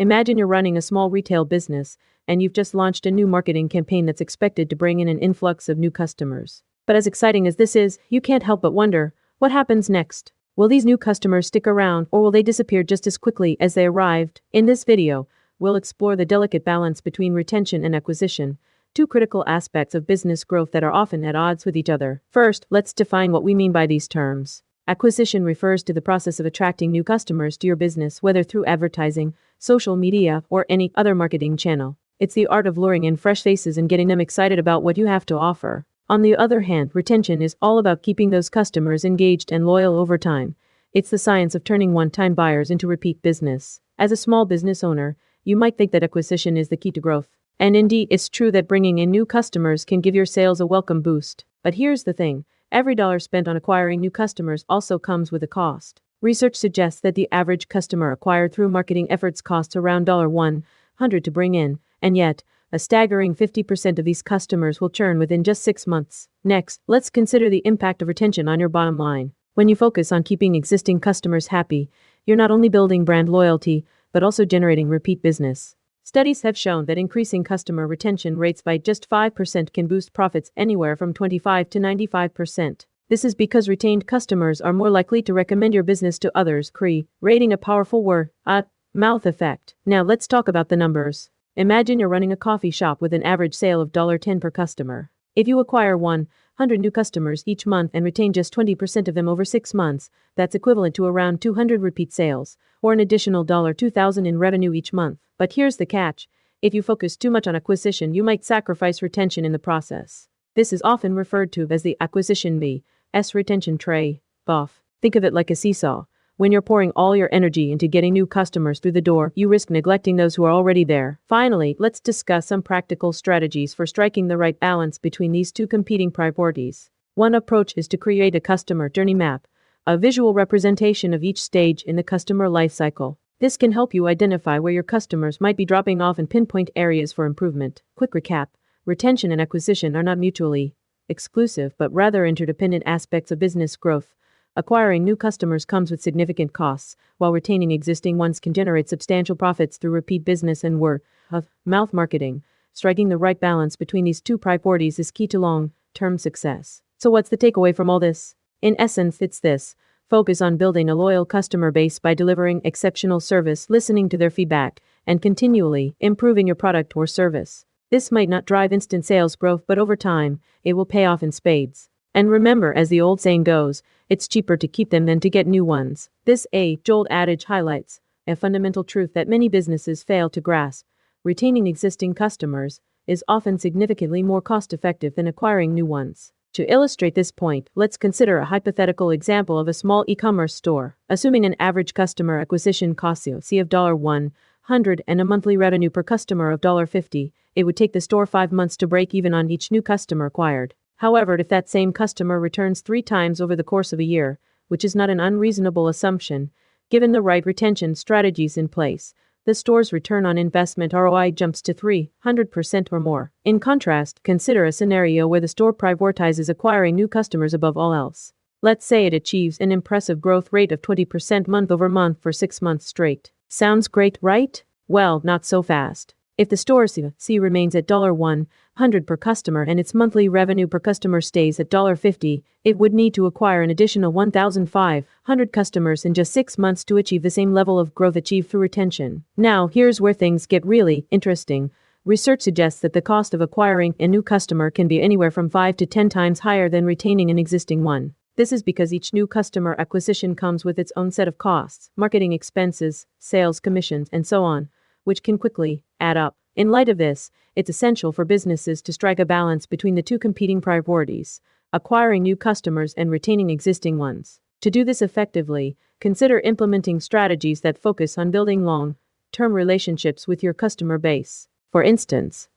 Imagine you're running a small retail business, and you've just launched a new marketing campaign that's expected to bring in an influx of new customers. But as exciting as this is, you can't help but wonder, what happens next? Will these new customers stick around, or will they disappear just as quickly as they arrived? In this video, we'll explore the delicate balance between retention and acquisition, two critical aspects of business growth that are often at odds with each other. First, let's define what we mean by these terms. Acquisition refers to the process of attracting new customers to your business, whether through advertising, social media, or any other marketing channel. It's the art of luring in fresh faces and getting them excited about what you have to offer. On the other hand, retention is all about keeping those customers engaged and loyal over time. It's the science of turning one-time buyers into repeat business. As a small business owner, you might think that acquisition is the key to growth. And indeed, it's true that bringing in new customers can give your sales a welcome boost. But here's the thing. Every dollar spent on acquiring new customers also comes with a cost. Research suggests that the average customer acquired through marketing efforts costs around $100 to bring in, and yet, a staggering 50% of these customers will churn within just 6 months. Next, let's consider the impact of retention on your bottom line. When you focus on keeping existing customers happy, you're not only building brand loyalty, but also generating repeat business. Studies have shown that increasing customer retention rates by just 5% can boost profits anywhere from 25 to 95%. This is because retained customers are more likely to recommend your business to others, creating a powerful word-of-mouth effect. Now let's talk about the numbers. Imagine you're running a coffee shop with an average sale of $10 per customer. If you acquire 100 new customers each month and retain just 20% of them over 6 months, that's equivalent to around 200 repeat sales, or an additional $2,000 in revenue each month. But here's the catch. If you focus too much on acquisition, you might sacrifice retention in the process. This is often referred to as the acquisition vs retention trade-off. Think of it like a seesaw. When you're pouring all your energy into getting new customers through the door, you risk neglecting those who are already there. Finally, let's discuss some practical strategies for striking the right balance between these two competing priorities. One approach is to create a customer journey map, a visual representation of each stage in the customer lifecycle. This can help you identify where your customers might be dropping off and pinpoint areas for improvement. Quick recap: retention and acquisition are not mutually exclusive, but rather interdependent aspects of business growth. Acquiring new customers comes with significant costs, while retaining existing ones can generate substantial profits through repeat business and word-of-mouth marketing. Striking the right balance between these two priorities is key to long-term success. So what's the takeaway from all this? In essence, it's this. Focus on building a loyal customer base by delivering exceptional service, listening to their feedback, and continually improving your product or service. This might not drive instant sales growth, but over time, it will pay off in spades. And remember, as the old saying goes, it's cheaper to keep them than to get new ones. This age-old adage highlights a fundamental truth that many businesses fail to grasp. Retaining existing customers is often significantly more cost-effective than acquiring new ones. To illustrate this point, let's consider a hypothetical example of a small e-commerce store. Assuming an average customer acquisition cost of $100 and a monthly revenue per customer of $50, it would take the store 5 months to break even on each new customer acquired. However, if that same customer returns 3 times over the course of a year, which is not an unreasonable assumption, given the right retention strategies in place, the store's return on investment ROI jumps to 300% or more. In contrast, consider a scenario where the store prioritizes acquiring new customers above all else. Let's say it achieves an impressive growth rate of 20% month over month for 6 months straight. Sounds great, right? Well, not so fast. If the store's C remains at $100 per customer and its monthly revenue per customer stays at $50, it would need to acquire an additional 1,500 customers in just 6 months to achieve the same level of growth achieved through retention. Now, here's where things get really interesting. Research suggests that the cost of acquiring a new customer can be anywhere from 5 to 10 times higher than retaining an existing one. This is because each new customer acquisition comes with its own set of costs, marketing expenses, sales commissions, and so on, which can quickly add up. In light of this, it's essential for businesses to strike a balance between the two competing priorities, acquiring new customers and retaining existing ones. To do this effectively, consider implementing strategies that focus on building long-term relationships with your customer base. For instance,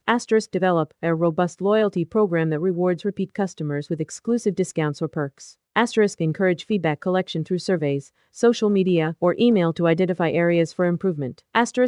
develop a robust loyalty program that rewards repeat customers with exclusive discounts or perks. Encourage feedback collection through surveys, social media, or email to identify areas for improvement.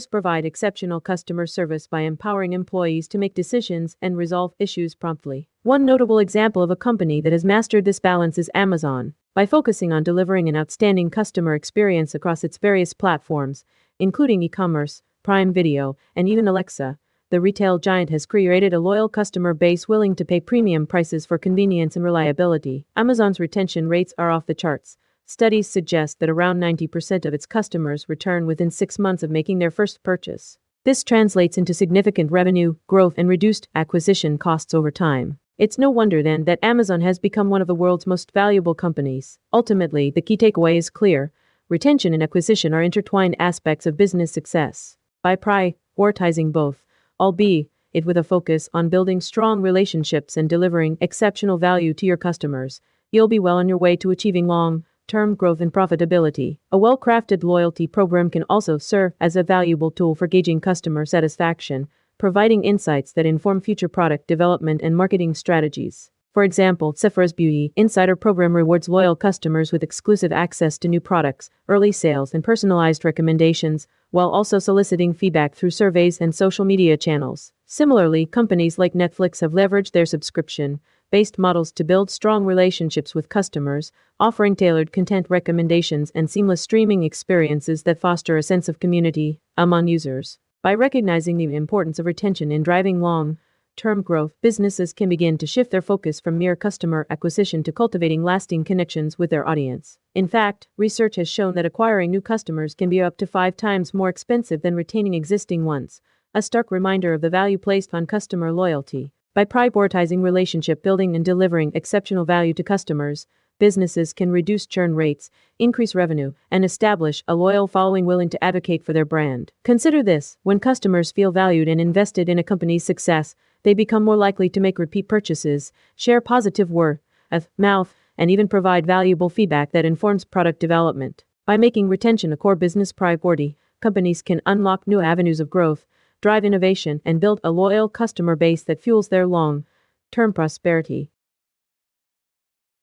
Provide exceptional customer service by empowering employees to make decisions and resolve issues promptly. One notable example of a company that has mastered this balance is Amazon. By focusing on delivering an outstanding customer experience across its various platforms, including e-commerce, Prime Video, and even Alexa, the retail giant has created a loyal customer base willing to pay premium prices for convenience and reliability. Amazon's retention rates are off the charts. Studies suggest that around 90% of its customers return within 6 months of making their first purchase. This translates into significant revenue growth and reduced acquisition costs over time. It's no wonder then that Amazon has become one of the world's most valuable companies. Ultimately, the key takeaway is clear. Retention and acquisition are intertwined aspects of business success. By prioritizing both, albeit with a focus on building strong relationships and delivering exceptional value to your customers, you'll be well on your way to achieving long-term growth and profitability. A well-crafted loyalty program can also serve as a valuable tool for gauging customer satisfaction, providing insights that inform future product development and marketing strategies. For example, Sephira's Beauty Insider program rewards loyal customers with exclusive access to new products, early sales, and personalized recommendations, while also soliciting feedback through surveys and social media channels. Similarly, companies like Netflix have leveraged their subscription-based models to build strong relationships with customers, offering tailored content recommendations and seamless streaming experiences that foster a sense of community among users. By recognizing the importance of retention in driving long-term growth, businesses can begin to shift their focus from mere customer acquisition to cultivating lasting connections with their audience. In fact, research has shown that acquiring new customers can be up to 5 times more expensive than retaining existing ones, a stark reminder of the value placed on customer loyalty. By prioritizing relationship building and delivering exceptional value to customers, businesses can reduce churn rates, increase revenue, and establish a loyal following willing to advocate for their brand. Consider this: when customers feel valued and invested in a company's success, they become more likely to make repeat purchases, share positive word of mouth, and even provide valuable feedback that informs product development. By making retention a core business priority, companies can unlock new avenues of growth, drive innovation, and build a loyal customer base that fuels their long-term prosperity.